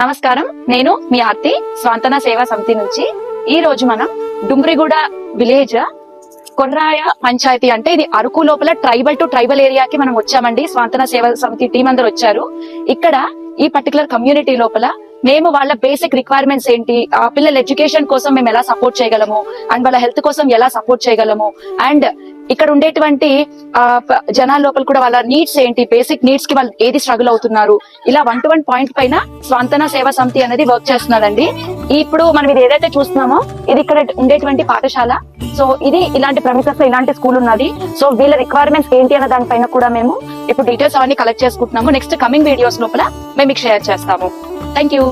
నమస్కారం, నేను మీ ఆర్తి స్వాంతన సేవా సమితి నుంచి. ఈ రోజు మనం డుమ్రిగూడ విలేజ్ కొర్రాయ పంచాయతీ, అంటే ఇది అరకు లోపల ట్రైబల్ టు ట్రైబల్ ఏరియాకి మనం వచ్చామండి. స్వాంతన సేవా సమితి టీం అందరూ వచ్చారు. ఇక్కడ ఈ పర్టికులర్ కమ్యూనిటీ లోపల మేము వాళ్ళ బేసిక్ రిక్వైర్మెంట్స్ ఏంటి, ఆ పిల్లల ఎడ్యుకేషన్ కోసం మేము ఎలా సపోర్ట్ చేయగలము, అండ్ వాళ్ళ హెల్త్ కోసం ఎలా సపోర్ట్ చేయగలము, అండ్ ఇక్కడ ఉండేటువంటి జనాల లోపల కూడా వాళ్ళ నీడ్స్ ఏంటి, బేసిక్ నీడ్స్ కి వాళ్ళు ఏది స్ట్రగుల్ అవుతున్నారు, ఇలా 1-to-1 పాయింట్ పైన స్వాంతన సేవా సమితి అనేది వర్క్ చేస్తున్నదండి. ఇప్పుడు మనం ఇది ఏదైతే చూస్తున్నామో ఇది ఇక్కడ ఉండేటువంటి పాఠశాల. సో ఇది ఇలాంటి ప్రెమిసెస్ లో ఇలాంటి స్కూల్ ఉన్నది. సో వీళ్ళ రిక్వైర్మెంట్స్ ఏంటి అన్న దానిపైన కూడా మేము ఇప్పుడు డీటెయిల్స్ అవన్నీ కలెక్ట్ చేసుకుంటున్నాము. నెక్స్ట్ కమింగ్ వీడియోస్ లోపల మేము మీకు షేర్ చేస్తాము. Thank you.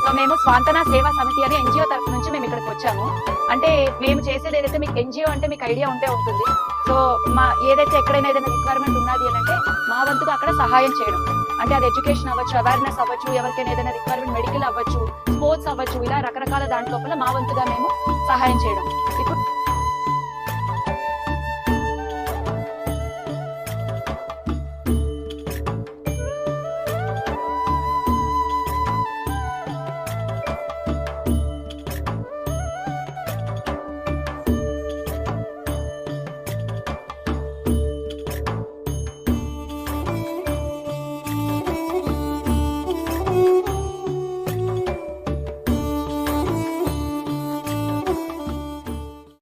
సో మేము స్వాంతన సేవా సమితి అనే ఎన్జిఓ తరఫు నుంచి మేము ఇక్కడికి వచ్చాము. అంటే మేము చేసేది ఏదైతే మీకు ఎన్జిఓ అంటే మీకు ఐడియా ఉంటే ఉంటుంది. సో మా ఏదైతే ఎక్కడైనా ఏదైనా రిక్వైర్మెంట్ ఉన్నది అని అంటే మా వంతుగా అక్కడ సహాయం చేయడం, అంటే అది ఎడ్యుకేషన్ అవ్వచ్చు, అవేర్నెస్ అవ్వచ్చు, ఎవరికైనా ఏదైనా రిక్వైర్మెంట్ మెడికల్ అవ్వచ్చు, స్పోర్ట్స్ అవ్వచ్చు, ఇలా రకరకాల దాంట్లో మా వంతుగా మేము సహాయం చేయడం. ఇప్పుడు